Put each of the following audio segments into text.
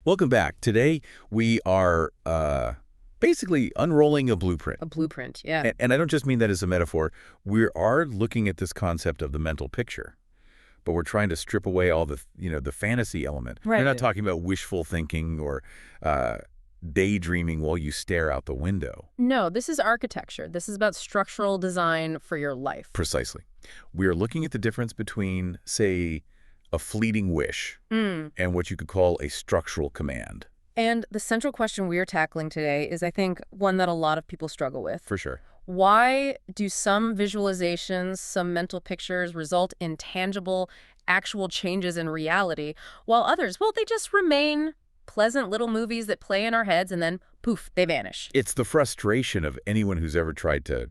Welcome back. Today we are basically unrolling a blueprint. A blueprint, yeah. And I don't just mean that as a metaphor. We are looking at this concept of the mental picture, but we're trying to strip away all the fantasy element. Right. We're not talking about wishful thinking or daydreaming while you stare out the window. No, this is architecture. This is about structural design for your life. Precisely. We are looking at the difference between, say, a fleeting wish and what you could call a structural command. And the central question we are tackling today is, I think, one that a lot of people struggle with. For sure. Why do some visualizations, some mental pictures result in tangible, actual changes in reality, while others, well, they just remain pleasant little movies that play in our heads and then, poof, they vanish? It's the frustration of anyone who's ever tried to,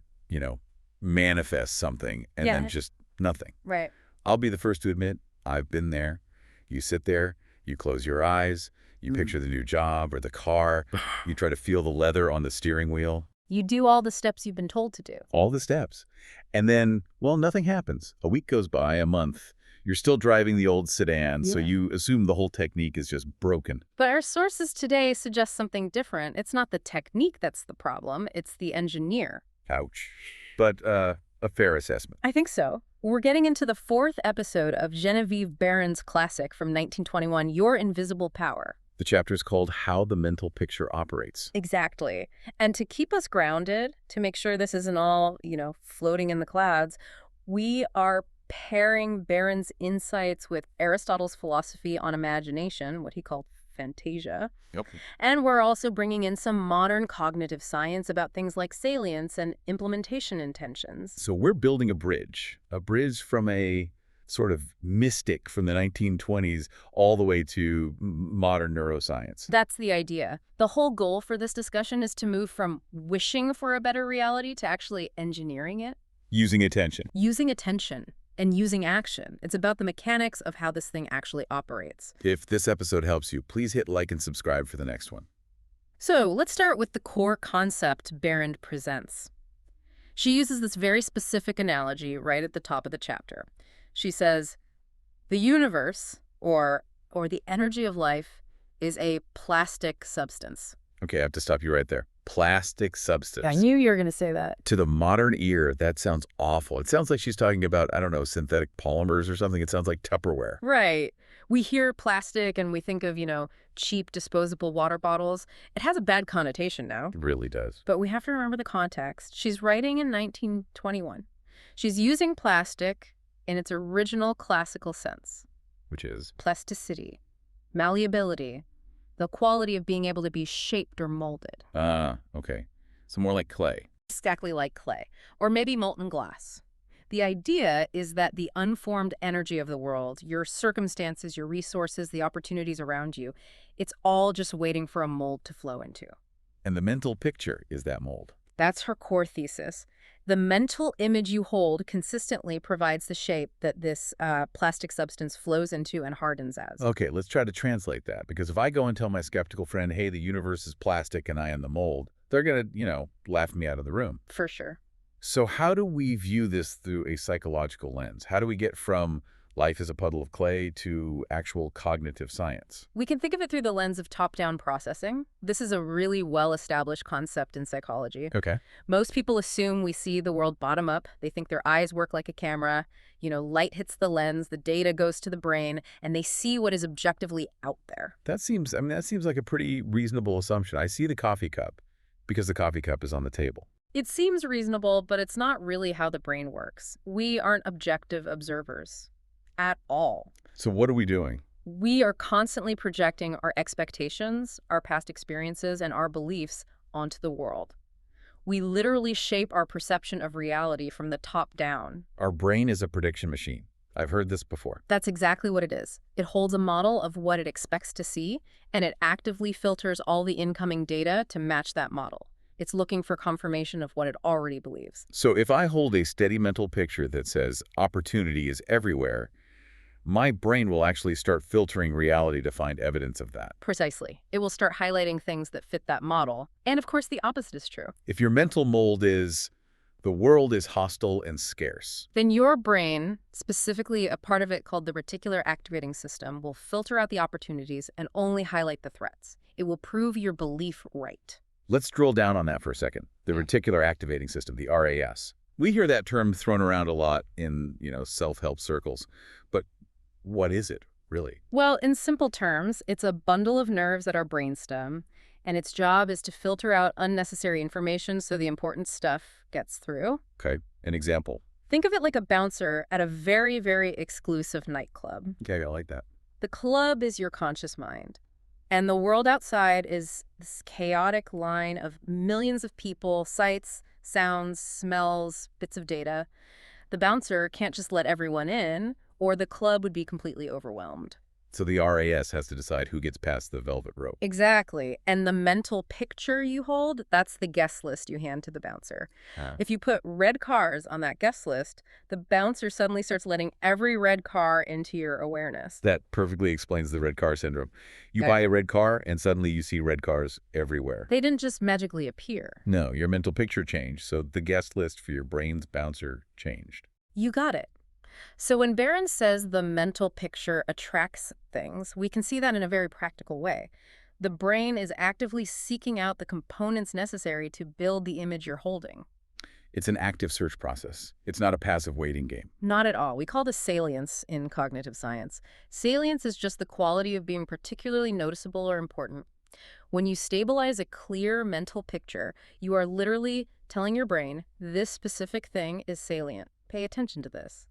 manifest something and then just nothing. Right. I'll be the first to admit, I've been there. You sit there, you close your eyes, you picture the new job or the car, you try to feel the leather on the steering wheel. You do all the steps you've been told to do. All the steps. And then, well, nothing happens. A week goes by, a month. You're still driving the old sedan, so you assume the whole technique is just broken. But our sources today suggest something different. It's not the technique that's the problem, it's the engineer. Ouch. But a fair assessment. I think so. We're getting into the fourth episode of Genevieve Barron's classic from 1921, Your Invisible Power. The chapter is called How the Mental Picture Operates. Exactly. And to keep us grounded, to make sure this isn't all, floating in the clouds, we are pairing Barron's insights with Aristotle's philosophy on imagination, what he called fantasia. Yep. And we're also bringing in some modern cognitive science about things like salience and implementation intentions. So we're building a bridge from a sort of mystic from the 1920s all the way to modern neuroscience. That's the idea. The whole goal for this discussion is to move from wishing for a better reality to actually engineering it. Using attention. Using attention. And using action. It's about the mechanics of how this thing actually operates. If this episode helps you, please hit like and subscribe for the next one. So let's start with the core concept Barron presents. She uses this very specific analogy right at the top of the chapter. She says, the universe, or the energy of life, is a plastic substance. Okay, I have to stop you right there. Plastic substance. I knew you were going to say that. To the modern ear, that sounds awful. It sounds like she's talking about, I don't know, synthetic polymers or something. It sounds like Tupperware. Right. We hear plastic and we think of, cheap disposable water bottles. It has a bad connotation now. It really does. But we have to remember the context. She's writing in 1921. She's using plastic in its original classical sense. Which is? Plasticity, malleability, the quality of being able to be shaped or molded. Okay. So more like clay. Exactly like clay, or maybe molten glass. The idea is that the unformed energy of the world, your circumstances, your resources, the opportunities around you, it's all just waiting for a mold to flow into. And the mental picture is that mold. That's her core thesis. The mental image you hold consistently provides the shape that this plastic substance flows into and hardens as. Okay, let's try to translate that. Because if I go and tell my skeptical friend, hey, the universe is plastic and I am the mold, they're going to, laugh me out of the room. For sure. So how do we view this through a psychological lens? How do we get from life is a puddle of clay to actual cognitive science? We can think of it through the lens of top-down processing. This is a really well-established concept in psychology. Okay. Most people assume we see the world bottom up. They think their eyes work like a camera. Light hits the lens, the data goes to the brain, and they see what is objectively out there. That seems like a pretty reasonable assumption. I see the coffee cup because the coffee cup is on the table. It seems reasonable, but it's not really how the brain works. We aren't objective observers. At all. So what are we doing? We are constantly projecting our expectations, our past experiences, and our beliefs onto the world. We literally shape our perception of reality from the top down. Our brain is a prediction machine. I've heard this before. That's exactly what it is. It holds a model of what it expects to see, and it actively filters all the incoming data to match that model. It's looking for confirmation of what it already believes. So if I hold a steady mental picture that says opportunity is everywhere, my brain will actually start filtering reality to find evidence of that. Precisely. It will start highlighting things that fit that model. And of course, the opposite is true. If your mental mold is The world is hostile and scarce. Then your brain, specifically a part of it called the reticular activating system, will filter out the opportunities and only highlight the threats. It will prove your belief right. Let's drill down on that for a second. The reticular activating system, the RAS. We hear that term thrown around a lot in, self-help circles. But what is it, really? Well, in simple terms, it's a bundle of nerves at our brainstem, and its job is to filter out unnecessary information so the important stuff gets through. Okay, an example. Think of it like a bouncer at a very, very exclusive nightclub. Okay, I like that. The club is your conscious mind, and the world outside is this chaotic line of millions of people, sights, sounds, smells, bits of data. The bouncer can't just let everyone in, or the club would be completely overwhelmed. So the RAS has to decide who gets past the velvet rope. Exactly. And the mental picture you hold, that's the guest list you hand to the bouncer. Ah. If you put red cars on that guest list, the bouncer suddenly starts letting every red car into your awareness. That perfectly explains the red car syndrome. You Okay. buy a red car, and suddenly you see red cars everywhere. They didn't just magically appear. No, your mental picture changed, so the guest list for your brain's bouncer changed. You got it. So when Barron says the mental picture attracts things, we can see that in a very practical way. The brain is actively seeking out the components necessary to build the image you're holding. It's an active search process. It's not a passive waiting game. Not at all. We call this salience in cognitive science. Salience is just the quality of being particularly noticeable or important. When you stabilize a clear mental picture, you are literally telling your brain, this specific thing is salient. Pay attention to this.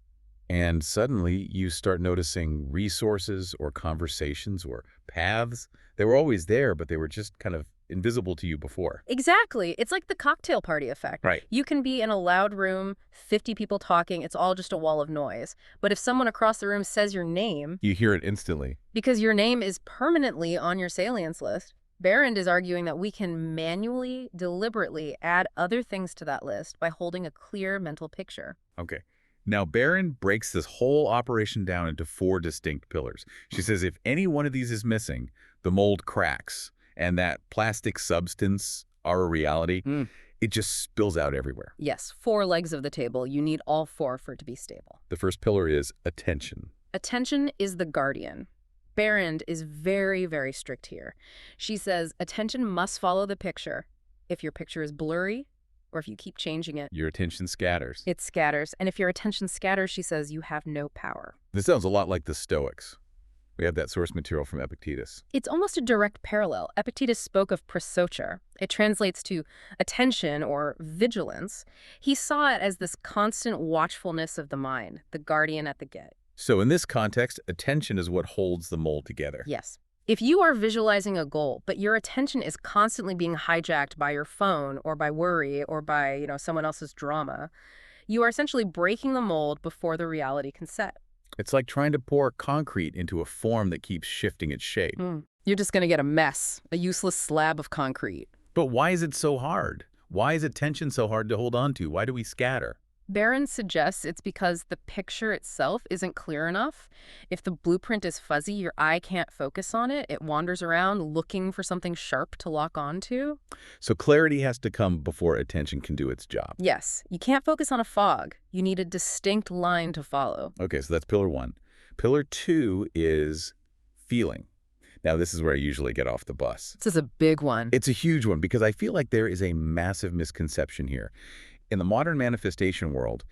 And suddenly you start noticing resources or conversations or paths. They were always there, but they were just kind of invisible to you before. Exactly. It's like the cocktail party effect. Right. You can be in a loud room, 50 people talking, it's all just a wall of noise. But if someone across the room says your name, You hear it instantly. because your name is permanently on your salience list, Barron is arguing that we can manually, deliberately add other things to that list by holding a clear mental picture. Okay. Now, Barron breaks this whole operation down into 4 distinct pillars. She says if any one of these is missing, the mold cracks, and that plastic substance, our reality, it just spills out everywhere. Yes, 4 legs of the table. You need all 4 for it to be stable. The first pillar is attention. Attention is the guardian. Barron is very, very strict here. She says attention must follow the picture. If your picture is blurry, or if you keep changing it, Your attention scatters. it scatters. And if your attention scatters, she says you have no power. This sounds a lot like the Stoics. We have that source material from Epictetus. It's almost a direct parallel. Epictetus spoke of prosocher. It translates to attention or vigilance. He saw it as this constant watchfulness of the mind, the guardian at the gate. So in this context, attention is what holds the mold together. Yes. If you are visualizing a goal, but your attention is constantly being hijacked by your phone or by worry or by, someone else's drama, you are essentially breaking the mold before the reality can set. It's like trying to pour concrete into a form that keeps shifting its shape. You're just going to get a mess, a useless slab of concrete. But why is it so hard? Why is attention so hard to hold on to? Why do we scatter? Barron suggests it's because the picture itself isn't clear enough. If the blueprint is fuzzy, your eye can't focus on it. It wanders around looking for something sharp to lock onto. So clarity has to come before attention can do its job. Yes, you can't focus on a fog. You need a distinct line to follow. Okay, so that's pillar 1. Pillar 2 is feeling. Now, this is where I usually get off the bus. This is a big one. It's a huge one because I feel like there is a massive misconception here. In the modern manifestation world,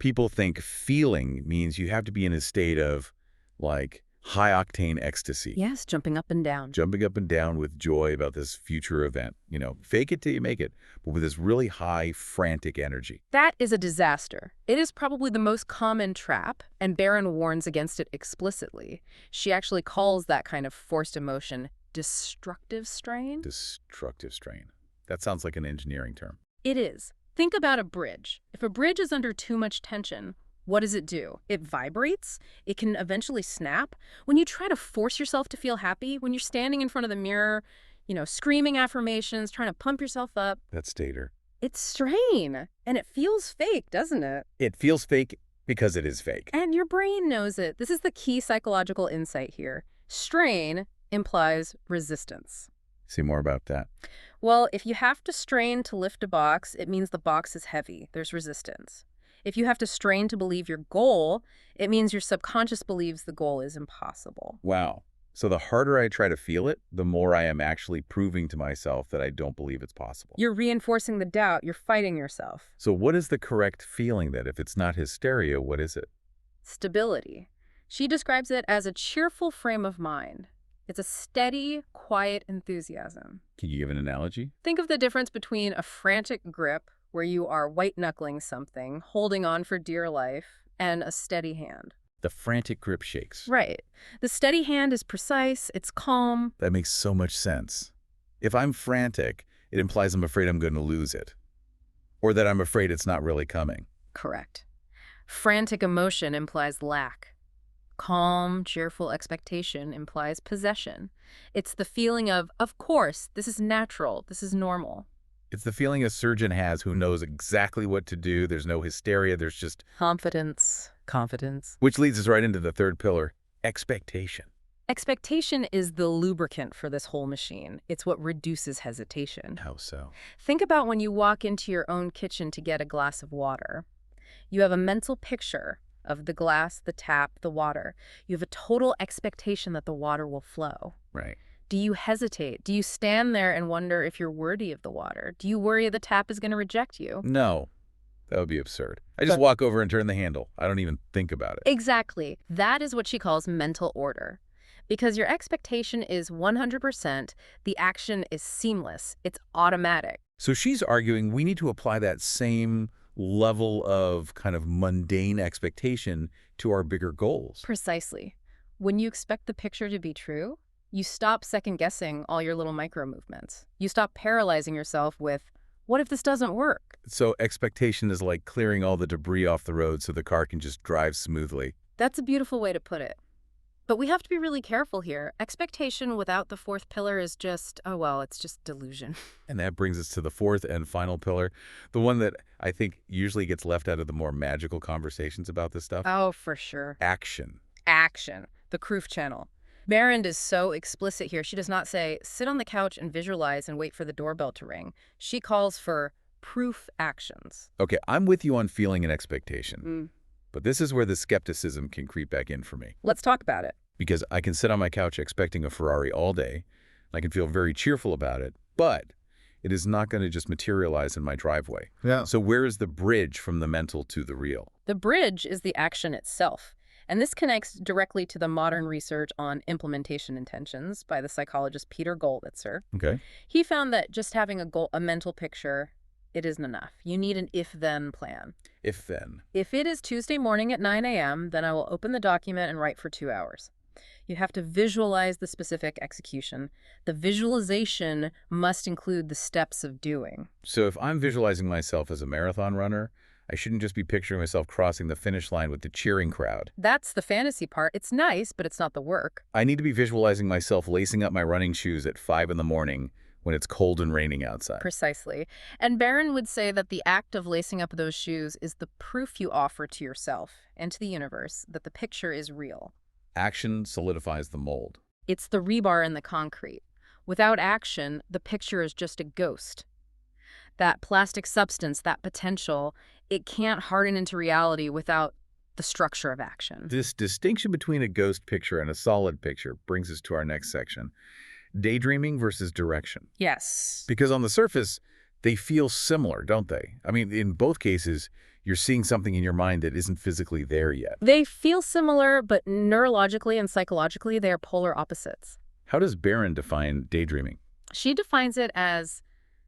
people think feeling means you have to be in a state of, like, high-octane ecstasy. Yes, jumping up and down. Jumping up and down with joy about this future event. Fake it till you make it, but with this really high, frantic energy. That is a disaster. It is probably the most common trap, and Barron warns against it explicitly. She actually calls that kind of forced emotion destructive strain. Destructive strain. That sounds like an engineering term. It is. Think about a bridge. If a bridge is under too much tension, what does it do? It vibrates. It can eventually snap. When you try to force yourself to feel happy, when you're standing in front of the mirror, screaming affirmations, trying to pump yourself up, That's Stater. it's strain. And it feels fake, doesn't it? It feels fake because it is fake. And your brain knows it. This is the key psychological insight here. Strain implies resistance. Say more about that. Well, if you have to strain to lift a box, it means the box is heavy. There's resistance. If you have to strain to believe your goal, it means your subconscious believes the goal is impossible. Wow. So the harder I try to feel it, the more I am actually proving to myself that I don't believe it's possible. You're reinforcing the doubt. You're fighting yourself. So what is the correct feeling then? If it's not hysteria, what is it? Stability. She describes it as a cheerful frame of mind. It's a steady, quiet enthusiasm. Can you give an analogy? Think of the difference between a frantic grip, where you are white-knuckling something, holding on for dear life, and a steady hand. The frantic grip shakes. Right. The steady hand is precise, it's calm. That makes so much sense. If I'm frantic, it implies I'm afraid I'm going to lose it. Or that I'm afraid it's not really coming. Correct. Frantic emotion implies lack. Calm, cheerful expectation implies possession. It's the feeling of course, this is natural, this is normal. It's the feeling a surgeon has who knows exactly what to do. There's no hysteria. There's just Confidence. Which leads us right into the third pillar, expectation. Expectation is the lubricant for this whole machine. It's what reduces hesitation. How so? Think about when you walk into your own kitchen to get a glass of water. You have a mental picture of the glass, the tap, the water. You have a total expectation that the water will flow. Right. Do you hesitate? Do you stand there and wonder if you're worthy of the water? Do you worry the tap is going to reject you? No, that would be absurd. I just walk over and turn the handle. I don't even think about it. Exactly. That is what she calls mental order. Because your expectation is 100%, the action is seamless. It's automatic. So she's arguing we need to apply that same level of kind of mundane expectation to our bigger goals. Precisely. When you expect the picture to be true, you stop second-guessing all your little micro-movements. You stop paralyzing yourself with, what if this doesn't work? So expectation is like clearing all the debris off the road so the car can just drive smoothly. That's a beautiful way to put it. But we have to be really careful here. Expectation without the fourth pillar is just, oh well, it's just delusion. And that brings us to the fourth and final pillar, the one that I think usually gets left out of the more magical conversations about this stuff. Oh, for sure. Action. Action. The Kroof channel. Behrend is so explicit here. She does not say, sit on the couch and visualize and wait for the doorbell to ring. She calls for proof actions. Okay, I'm with you on feeling and expectation. But this is where the skepticism can creep back in for me. Let's talk about it. Because I can sit on my couch expecting a Ferrari all day. I can feel very cheerful about it, but it is not going to just materialize in my driveway. Yeah. So where is the bridge from the mental to the real? The bridge is the action itself. And this connects directly to the modern research on implementation intentions by the psychologist Peter Gollwitzer. Okay. He found that just having a mental picture, it isn't enough. You need an if-then plan. If-then. If it is Tuesday morning at 9 a.m., then I will open the document and write for 2 hours. You have to visualize the specific execution. The visualization must include the steps of doing. So if I'm visualizing myself as a marathon runner, I shouldn't just be picturing myself crossing the finish line with the cheering crowd. That's the fantasy part. It's nice, but it's not the work. I need to be visualizing myself lacing up my running shoes at 5 in the morning when it's cold and raining outside. Precisely. And Behrend would say that the act of lacing up those shoes is the proof you offer to yourself and to the universe that the picture is real. Action solidifies the mold. It's the rebar in the concrete. Without action, the picture is just a ghost. That plastic substance, that potential, it can't harden into reality without the structure of action. This distinction between a ghost picture and a solid picture brings us to our next section. Daydreaming versus direction. Yes. Because on the surface, they feel similar, don't they? I mean, in both cases, you're seeing something in your mind that isn't physically there yet. They feel similar, but neurologically and psychologically, they are polar opposites. How does Behrend define daydreaming? She defines it as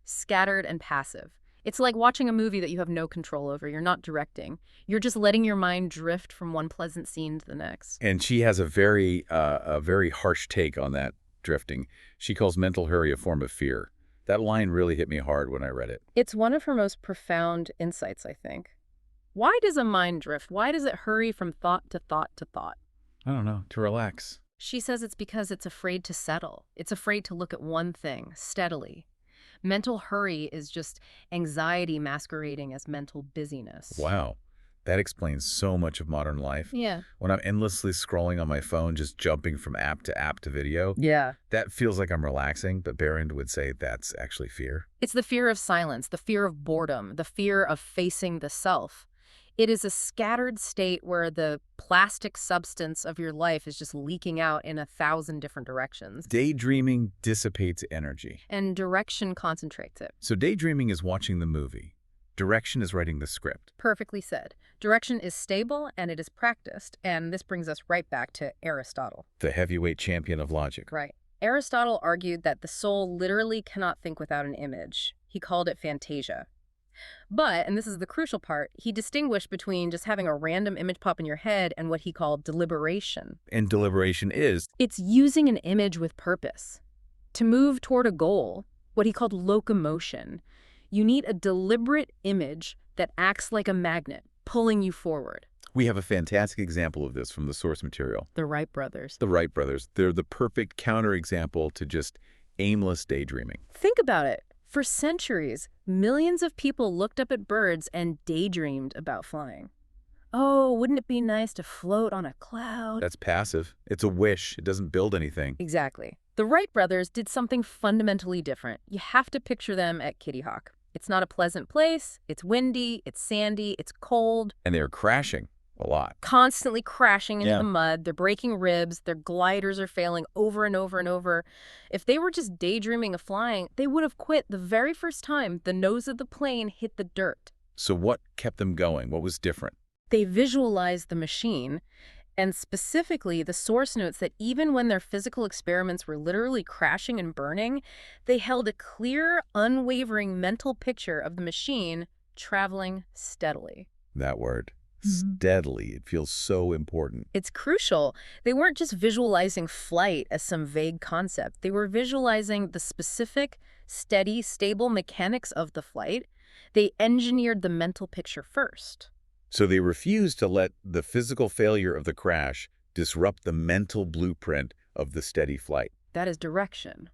scattered and passive. It's like watching a movie that you have no control over. You're not directing. You're just letting your mind drift from one pleasant scene to the next. And she has a very harsh take on that drifting. She calls mental hurry a form of fear. That line really hit me hard when I read it. It's one of her most profound insights, I think. Why does a mind drift? Why does it hurry from thought to thought to thought? I don't know, to relax. She says it's because it's afraid to settle. It's afraid to look at one thing steadily. Mental hurry is just anxiety masquerading as mental busyness. Wow. That explains so much of modern life. Yeah. When I'm endlessly scrolling on my phone, just jumping from app to video, Yeah. that feels like I'm relaxing, but Behrend would say that's actually fear. It's the fear of silence, the fear of boredom, the fear of facing the self. It is a scattered state where the plastic substance of your life is just leaking out in 1,000 different directions, Daydreaming dissipates energy. and direction concentrates it. So daydreaming is watching the movie. Direction is writing the script. Perfectly said. Direction is stable and it is practiced, and this brings us right back to Aristotle. The heavyweight champion of logic. Right. Aristotle argued that the soul literally cannot think without an image. He called it fantasia. But, and this is the crucial part, he distinguished between just having a random image pop in your head and what he called deliberation. And deliberation is It's using an image with purpose. To move toward a goal, what he called locomotion, you need a deliberate image that acts like a magnet, pulling you forward. We have a fantastic example of this from the source material. The Wright brothers. The Wright brothers. They're the perfect counterexample to just aimless daydreaming. Think about it. For centuries, millions of people looked up at birds and daydreamed about flying. Oh, wouldn't it be nice to float on a cloud? That's passive. It's a wish. It doesn't build anything. Exactly. The Wright brothers did something fundamentally different. You have to picture them at Kitty Hawk. It's not a pleasant place. It's windy. It's sandy. It's cold. And they're crashing a lot. Constantly crashing into Yeah. the mud. They're breaking ribs. Their gliders are failing over and over and over. If they were just daydreaming of flying, they would have quit the very first time the nose of the plane hit the dirt. So what kept them going? What was different? They visualized the machine, and specifically, the source notes that even when their physical experiments were literally crashing and burning, they held a clear, unwavering mental picture of the machine traveling steadily. That word. Mhm. Steadily. It feels so important. It's crucial. They weren't just visualizing flight as some vague concept. They were visualizing the specific, steady, stable mechanics of the flight. They engineered the mental picture first. So they refused to let the physical failure of the crash disrupt the mental blueprint of the steady flight. That is direction.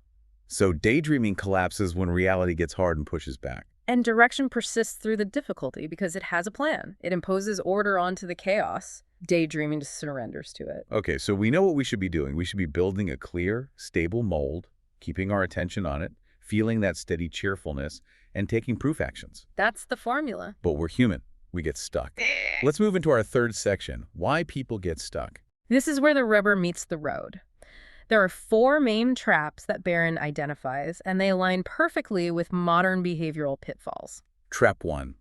So daydreaming collapses when reality gets hard and pushes back. And direction persists through the difficulty because it has a plan. It imposes order onto the chaos. Daydreaming just surrenders to it. Okay, so we know what we should be doing. We should be building a clear, stable mold, keeping our attention on it, feeling that steady cheerfulness, and taking proof actions. That's the formula. But we're human. We get stuck. Let's move into our third section, why people get stuck. This is where the rubber meets the road. There are 4 main traps that Barron identifies, and they align perfectly with modern behavioral pitfalls. Trap 1.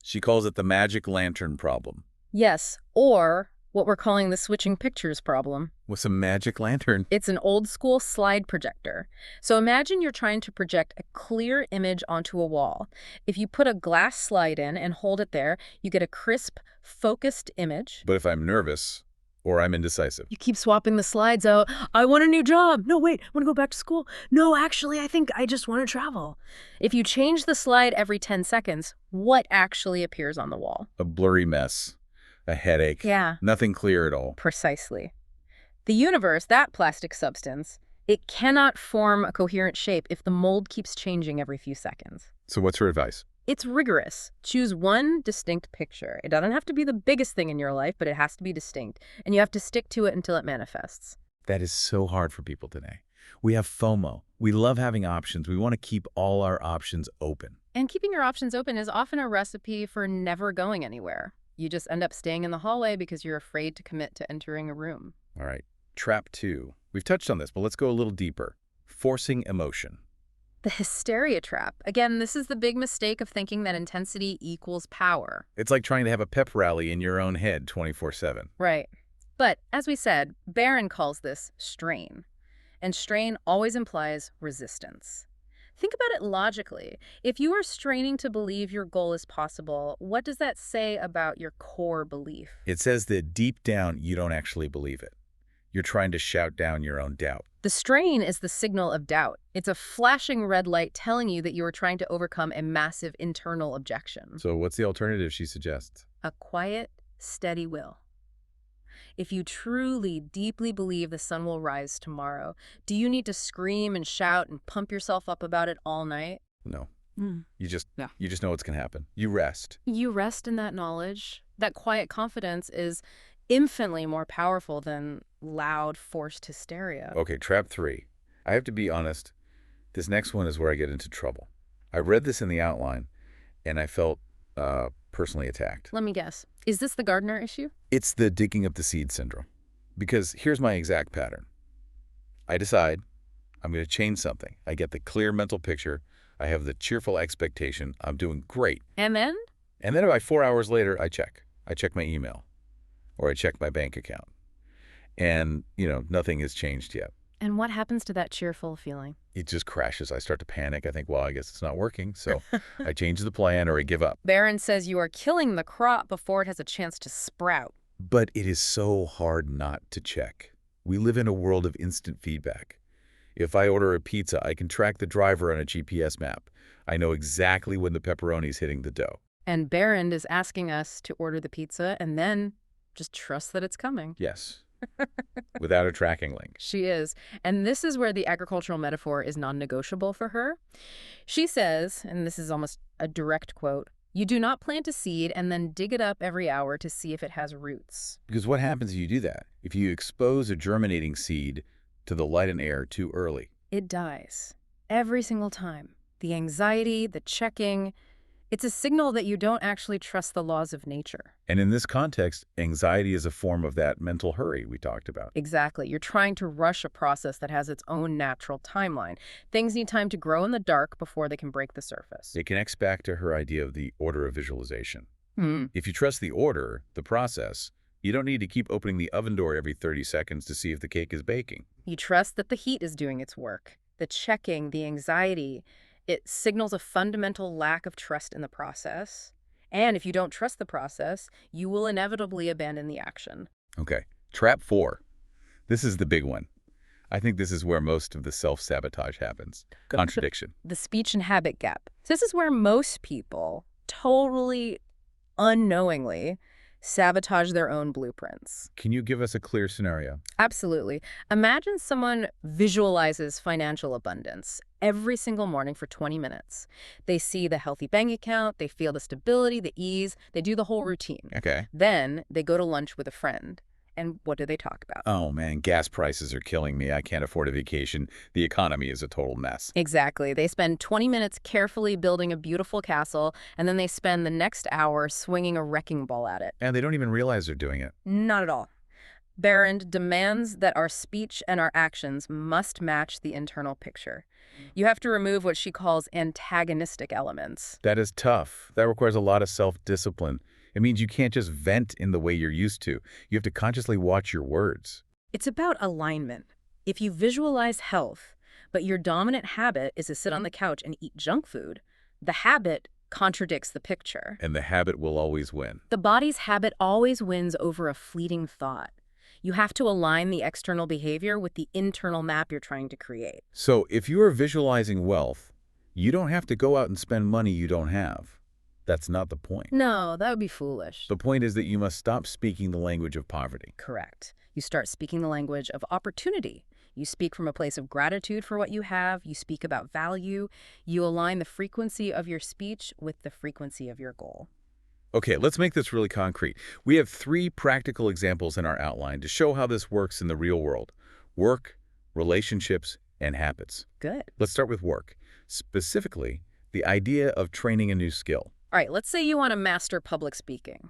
She calls it the magic lantern problem. Yes, or what we're calling the switching pictures problem. What's a magic lantern? It's an old-school slide projector. So imagine you're trying to project a clear image onto a wall. If you put a glass slide in and hold it there, you get a crisp, focused image. But if I'm nervous or I'm indecisive, You keep swapping the slides out. I want a new job. No, wait, I want to go back to school. No, actually, I think I just want to travel. If you change the slide every 10 seconds, what actually appears on the wall? a blurry mess, a headache, Yeah. nothing clear at all. Precisely. The universe, that plastic substance, it cannot form a coherent shape if the mold keeps changing every few seconds. So what's her advice? It's rigorous. Choose one distinct picture. It doesn't have to be the biggest thing in your life, but it has to be distinct. And you have to stick to it until it manifests. That is so hard for people today. We have FOMO. We love having options. We want to keep all our options open. And keeping your options open is often a recipe for never going anywhere. You just end up staying in the hallway because you're afraid to commit to entering a room. All right. Trap 2. We've touched on this, but let's go a little deeper. Forcing emotion. The hysteria trap. Again, this is the big mistake of thinking that intensity equals power. It's like trying to have a pep rally in your own head 24/7. Right. But, as we said, Barron calls this strain. And strain always implies resistance. Think about it logically. If you are straining to believe your goal is possible, what does that say about your core belief? It says that deep down, you don't actually believe it. You're trying to shout down your own doubt. The strain is the signal of doubt. It's a flashing red light telling you that you are trying to overcome a massive internal objection. So what's the alternative she suggests? A quiet, steady will. If you truly, deeply believe the sun will rise tomorrow, do you need to scream and shout and pump yourself up about it all night? No. Mm. You just Yeah. you just know what's going to happen. You rest. You rest in that knowledge. That quiet confidence is infinitely more powerful than loud, forced hysteria. Okay, trap 3. I have to be honest. This next one is where I get into trouble. I read this in the outline, and I felt personally attacked. Let me guess. Is this the gardener issue? It's the digging up the seed syndrome. Because here's my exact pattern. I decide I'm going to change something. I get the clear mental picture. I have the cheerful expectation. I'm doing great. And then? And then about 4 hours later, I check. I check my email, or I check my bank account. And, nothing has changed yet. And what happens to that cheerful feeling? It just crashes. I start to panic. I think, well, I guess it's not working. So I change the plan or I give up. Barron says you are killing the crop before it has a chance to sprout. But it is so hard not to check. We live in a world of instant feedback. If I order a pizza, I can track the driver on a GPS map. I know exactly when the pepperoni's hitting the dough. And Barron is asking us to order the pizza and then just trust that it's coming. Yes. Without a tracking link. She is. And this is where the agricultural metaphor is non-negotiable for her. She says, and this is almost a direct quote, "You do not plant a seed and then dig it up every hour to see if it has roots." Because what happens if you do that? If you expose a germinating seed to the light and air too early? It dies. Every single time. The anxiety, the checking, it's a signal that you don't actually trust the laws of nature. And in this context, anxiety is a form of that mental hurry we talked about. Exactly. You're trying to rush a process that has its own natural timeline. Things need time to grow in the dark before they can break the surface. It connects back to her idea of the order of visualization. Hmm. If you trust the order, the process, you don't need to keep opening the oven door every 30 seconds to see if the cake is baking. You trust that the heat is doing its work. The checking, the anxiety, it signals a fundamental lack of trust in the process. And if you don't trust the process, you will inevitably abandon the action. Okay, trap 4. This is the big one. I think this is where most of the self-sabotage happens. Contradiction. The speech and habit gap. This is where most people totally unknowingly sabotage their own blueprints. Can you give us a clear scenario? Absolutely. Imagine someone visualizes financial abundance every single morning for 20 minutes. They see the healthy bank account, they feel the stability, the ease, they do the whole routine. Okay. Then they go to lunch with a friend. And what do they talk about? Oh man, gas prices are killing me. I can't afford a vacation. The economy is a total mess. Exactly. They spend 20 minutes carefully building a beautiful castle, and then they spend the next hour swinging a wrecking ball at it. And they don't even realize they're doing it. Not at all. Barron demands that our speech and our actions must match the internal picture. You have to remove what she calls antagonistic elements. That is tough. That requires a lot of self-discipline. It means you can't just vent in the way you're used to. You have to consciously watch your words. It's about alignment. If you visualize health, but your dominant habit is to sit on the couch and eat junk food, the habit contradicts the picture. And the habit will always win. The body's habit always wins over a fleeting thought. You have to align the external behavior with the internal map you're trying to create. So if you are visualizing wealth, you don't have to go out and spend money you don't have. That's not the point. No, that would be foolish. The point is that you must stop speaking the language of poverty. Correct. You start speaking the language of opportunity. You speak from a place of gratitude for what you have. You speak about value. You align the frequency of your speech with the frequency of your goal. Okay, let's make this really concrete. We have 3 practical examples in our outline to show how this works in the real world: work, relationships, and habits. Good. Let's start with work. Specifically, the idea of training a new skill. All right, let's say you want to master public speaking.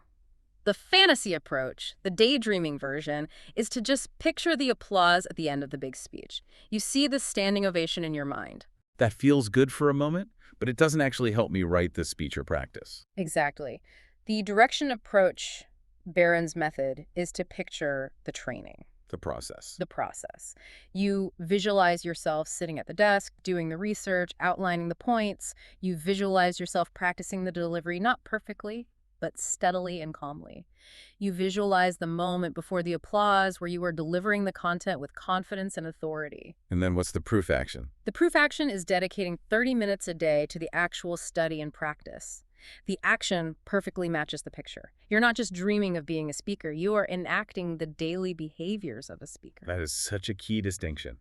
The fantasy approach, the daydreaming version, is to just picture the applause at the end of the big speech. You see the standing ovation in your mind. That feels good for a moment, but it doesn't actually help me write the speech or practice. Exactly. The direction approach, Barron's method, is to picture the training. The process. The process. You visualize yourself sitting at the desk, doing the research, outlining the points. You visualize yourself practicing the delivery, not perfectly, but steadily and calmly. You visualize the moment before the applause where you are delivering the content with confidence and authority. And then what's the proof action? The proof action is dedicating 30 minutes a day to the actual study and practice. The action perfectly matches the picture. You're not just dreaming of being a speaker, you are enacting the daily behaviors of a speaker. That is such a key distinction.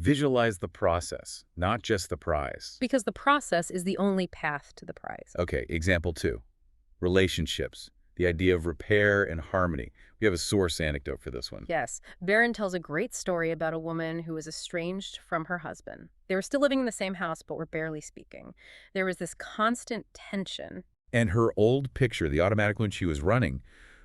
Visualize the process, not just the prize. Because the process is the only path to the prize. Okay, example 2. Relationships. The idea of repair and harmony. We have a source anecdote for this one. Yes, Barron tells a great story about a woman who was estranged from her husband. They were still living in the same house, but were barely speaking. There was this constant tension. And her old picture, the automatic one she was running,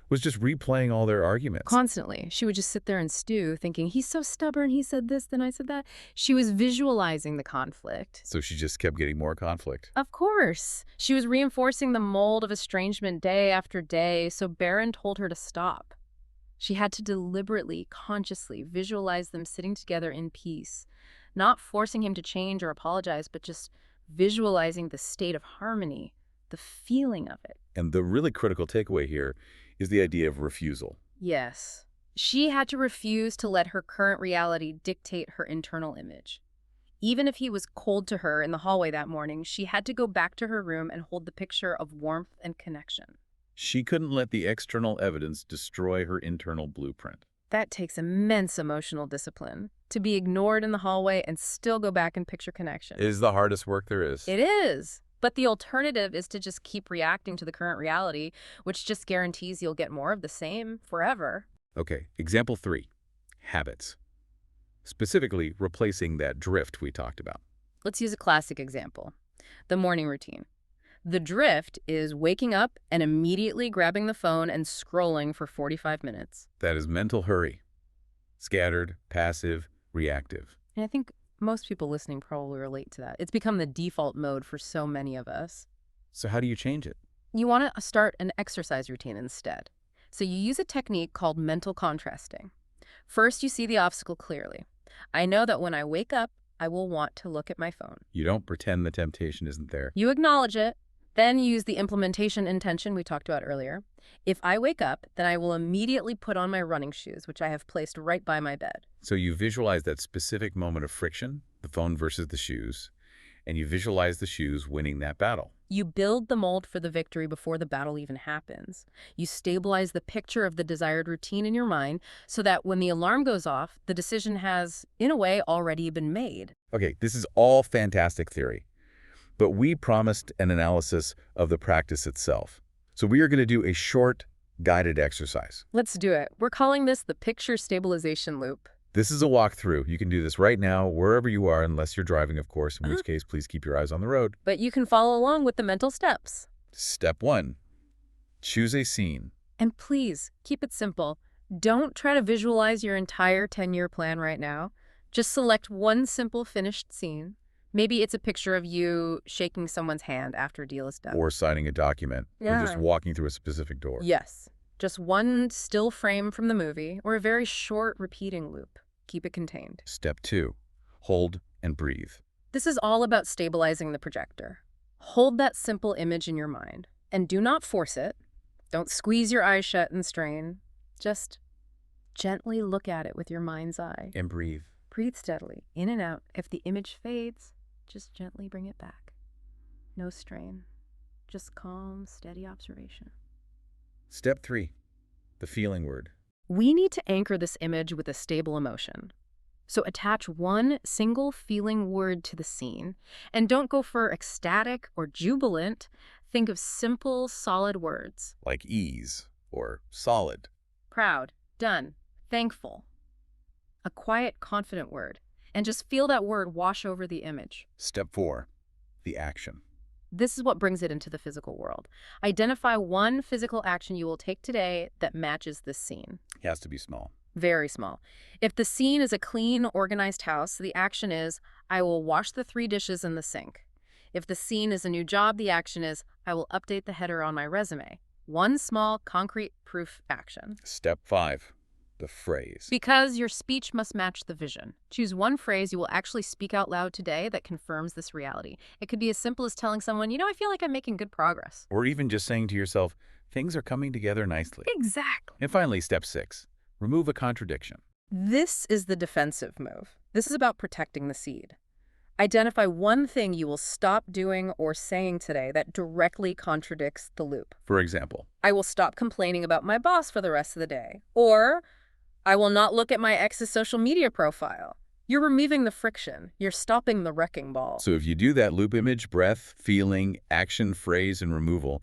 was just replaying all their arguments. Constantly. She would just sit there and stew, thinking, he's so stubborn, he said this, then I said that. She was visualizing the conflict. So she just kept getting more conflict. Of course. She was reinforcing the mold of estrangement day after day, so Barron told her to stop. She had to deliberately, consciously visualize them sitting together in peace, not forcing him to change or apologize, but just visualizing the state of harmony, the feeling of it. And the really critical takeaway here is the idea of refusal. Yes. She had to refuse to let her current reality dictate her internal image. Even if he was cold to her in the hallway that morning, she had to go back to her room and hold the picture of warmth and connection. She couldn't let the external evidence destroy her internal blueprint. That takes immense emotional discipline, to be ignored in the hallway and still go back and picture connection. It is the hardest work there is. It is. But the alternative is to just keep reacting to the current reality, which just guarantees you'll get more of the same forever. Okay, example 3. Habits. Specifically, replacing that drift we talked about. Let's use a classic example. The morning routine. The drift is waking up and immediately grabbing the phone and scrolling for 45 minutes. That is mental hurry. Scattered, passive, reactive. And I think most people listening probably relate to that. It's become the default mode for so many of us. So how do you change it? You want to start an exercise routine instead. So you use a technique called mental contrasting. First, you see the obstacle clearly. I know that when I wake up, I will want to look at my phone. You don't pretend the temptation isn't there. You acknowledge it, then use the implementation intention we talked about earlier. If I wake up, then I will immediately put on my running shoes, which I have placed right by my bed. So you visualize that specific moment of friction, the phone versus the shoes, and you visualize the shoes winning that battle. You build the mold for the victory before the battle even happens. You stabilize the picture of the desired routine in your mind so that when the alarm goes off, the decision has, in a way, already been made. Okay, this is all fantastic theory, but we promised an analysis of the practice itself. So we are going to do a short, guided exercise. Let's do it. We're calling this the picture stabilization loop. This is a walkthrough. You can do this right now, wherever you are, unless you're driving, of course, in which case, please keep your eyes on the road. But you can follow along with the mental steps. Step 1. Choose a scene. And please, keep it simple. Don't try to visualize your entire 10-year plan right now. Just select one simple finished scene. Maybe it's a picture of you shaking someone's hand after a deal is done. Or signing a document. Yeah. Or just walking through a specific door. Yes. Just one still frame from the movie, or a very short repeating loop. Keep it contained. Step 2. Hold and breathe. This is all about stabilizing the projector. Hold that simple image in your mind, and do not force it. Don't squeeze your eyes shut and strain. Just gently look at it with your mind's eye. And breathe. Breathe steadily, in and out. If the image fades, just gently bring it back. No strain. Just calm, steady observation. Step 3. The feeling word. We need to anchor this image with a stable emotion. So attach one single feeling word to the scene, and don't go for ecstatic or jubilant. Think of simple, solid words. Like ease or solid. Proud, done, thankful. A quiet, confident word. And just feel that word wash over the image. Step 4. The action. This is what brings it into the physical world. Identify one physical action you will take today that matches this scene. It has to be small. Very small. If the scene is a clean, organized house, the action is, I will wash the 3 dishes in the sink. If the scene is a new job, the action is, I will update the header on my resume. One small, concrete proof action. Step 5. The phrase. Because your speech must match the vision. Choose one phrase you will actually speak out loud today that confirms this reality. It could be as simple as telling someone, I feel like I'm making good progress. Or even just saying to yourself, things are coming together nicely. Exactly. And finally, step 6. Remove a contradiction. This is the defensive move. This is about protecting the seed. Identify one thing you will stop doing or saying today that directly contradicts the loop. For example, I will stop complaining about my boss for the rest of the day. Or, I will not look at my ex's social media profile. You're removing the friction. You're stopping the wrecking ball. So if you do that loop image, breath, feeling, action, phrase, and removal,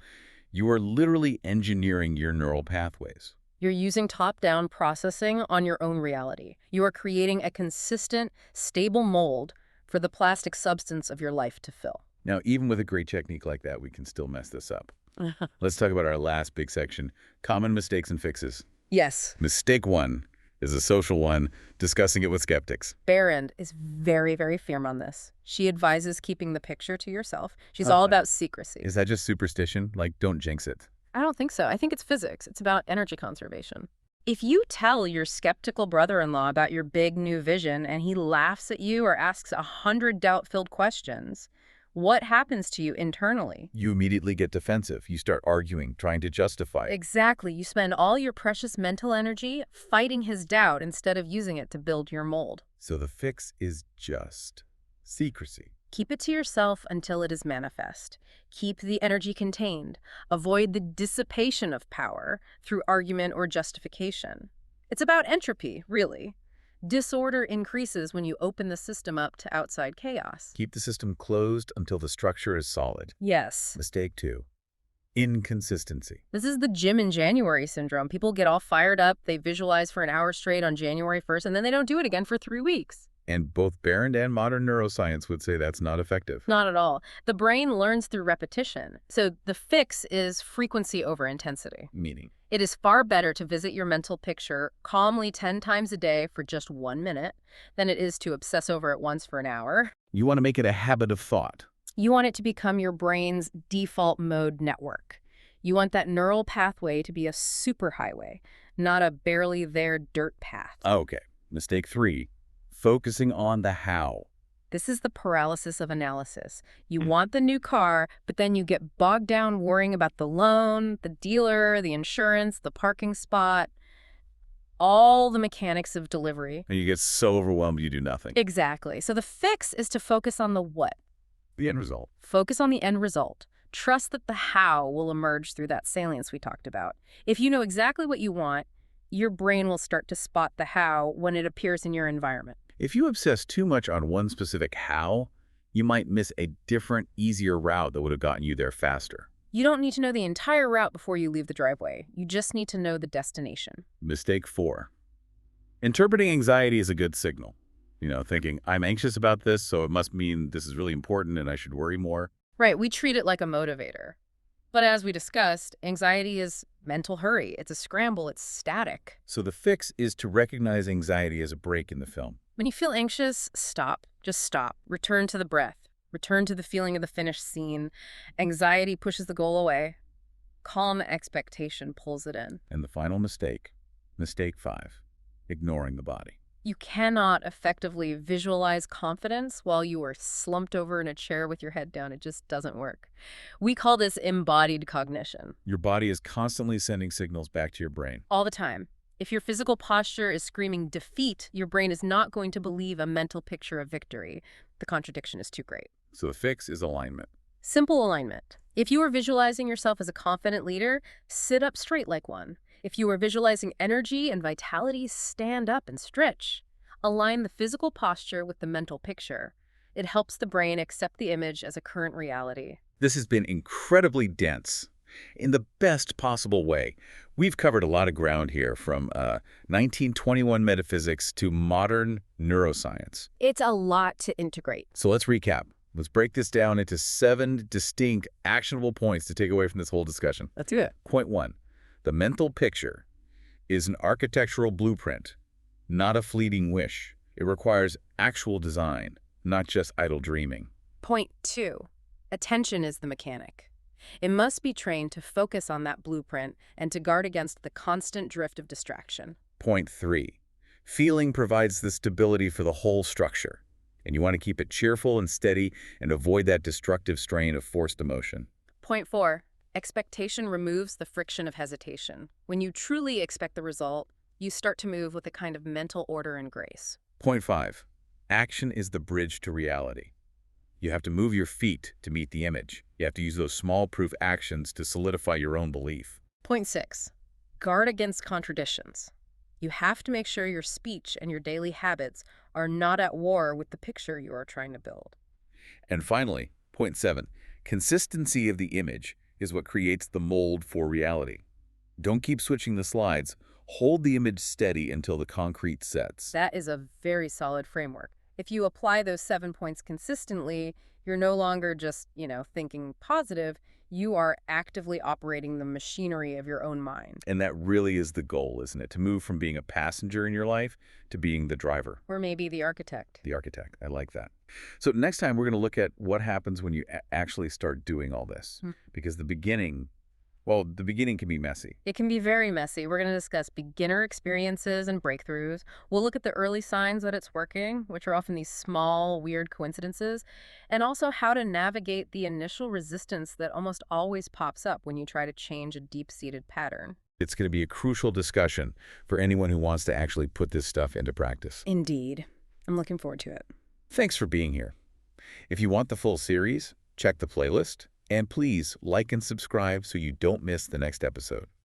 you are literally engineering your neural pathways. You're using top-down processing on your own reality. You are creating a consistent, stable mold for the plastic substance of your life to fill. Now, even with a great technique like that, we can still mess this up. Let's talk about our last big section, common mistakes and fixes. Yes. Mistake 1 is a social one, discussing it with skeptics. Behrend is very, very firm on this. She advises keeping the picture to yourself. She's all Okay. about secrecy. Is that just superstition? Like, don't jinx it. I don't think so. I think it's physics. It's about energy conservation. If you tell your skeptical brother-in-law about your big new vision and he laughs at you or asks 100 doubt-filled questions, what happens to you internally? You immediately get defensive. You start arguing, trying to justify it. Exactly. You spend all your precious mental energy fighting his doubt instead of using it to build your mold. So the fix is just secrecy. Keep it to yourself until it is manifest. Keep the energy contained. Avoid the dissipation of power through argument or justification. It's about entropy, really. Disorder increases when you open the system up to outside chaos. Keep the system closed until the structure is solid. Yes. Mistake 2, inconsistency. This is the gym in January syndrome. People get all fired up, they visualize for an hour straight on January 1st, and then they don't do it again for 3 weeks. And both Behrend and modern neuroscience would say that's not effective. Not at all. The brain learns through repetition. So the fix is frequency over intensity. Meaning? It is far better to visit your mental picture calmly 10 times a day for just 1 minute than it is to obsess over it once for an hour. You want to make it a habit of thought. You want it to become your brain's default mode network. You want that neural pathway to be a superhighway, not a barely there dirt path. Okay. Mistake 3, focusing on the how. This is the paralysis of analysis. You want the new car, but then you get bogged down worrying about the loan, the dealer, the insurance, the parking spot, all the mechanics of delivery. And you get so overwhelmed you do nothing. Exactly. So the fix is to focus on the what. The end result. Focus on the end result. Trust that the how will emerge through that salience we talked about. If you know exactly what you want, your brain will start to spot the how when it appears in your environment. If you obsess too much on one specific how, you might miss a different, easier route that would have gotten you there faster. You don't need to know the entire route before you leave the driveway. You just need to know the destination. Mistake 4, interpreting anxiety as a good signal. Thinking, I'm anxious about this, so it must mean this is really important and I should worry more. Right, we treat it like a motivator. But as we discussed, anxiety is mental hurry. It's a scramble. It's static. So the fix is to recognize anxiety as a break in the film. When you feel anxious, stop. Just stop. Return to the breath. Return to the feeling of the finished scene. Anxiety pushes the goal away. Calm expectation pulls it in. And the final mistake, mistake 5, ignoring the body. You cannot effectively visualize confidence while you are slumped over in a chair with your head down. It just doesn't work. We call this embodied cognition. Your body is constantly sending signals back to your brain. All the time. If your physical posture is screaming defeat, your brain is not going to believe a mental picture of victory. The contradiction is too great. So the fix is alignment. Simple alignment. If you are visualizing yourself as a confident leader, sit up straight like one. If you are visualizing energy and vitality, stand up and stretch. Align the physical posture with the mental picture. It helps the brain accept the image as a current reality. This has been incredibly dense in the best possible way. We've covered a lot of ground here, from 1921 metaphysics to modern neuroscience. It's a lot to integrate. So let's recap. Let's break this down into 7 distinct, actionable points to take away from this whole discussion. Let's do it. Point 1. The mental picture is an architectural blueprint, not a fleeting wish. It requires actual design, not just idle dreaming. Point 2. Attention is the mechanic. It must be trained to focus on that blueprint and to guard against the constant drift of distraction. Point 3. Feeling provides the stability for the whole structure, and you want to keep it cheerful and steady and avoid that destructive strain of forced emotion. Point 4. Expectation removes the friction of hesitation. When you truly expect the result, you start to move with a kind of mental order and grace. Point 5. Action is the bridge to reality. You have to move your feet to meet the image. You have to use those small proof actions to solidify your own belief. Point 6. Guard against contradictions. You have to make sure your speech and your daily habits are not at war with the picture you are trying to build. And finally, point 7, consistency of the image is what creates the mold for reality. Don't keep switching the slides. Hold the image steady until the concrete sets. That is a very solid framework. If you apply those 7 points consistently, you're no longer just, thinking positive. You are actively operating the machinery of your own mind. And that really is the goal, isn't it? To move from being a passenger in your life to being the driver. Or maybe the architect. The architect. I like that. So next time we're going to look at what happens when you actually start doing all this. Because the beginning can be messy. It can be very messy. We're going to discuss beginner experiences and breakthroughs. We'll look at the early signs that it's working, which are often these small, weird coincidences, and also how to navigate the initial resistance that almost always pops up when you try to change a deep-seated pattern. It's going to be a crucial discussion for anyone who wants to actually put this stuff into practice. Indeed. I'm looking forward to it. Thanks for being here. If you want the full series, check the playlist. And please like and subscribe so you don't miss the next episode.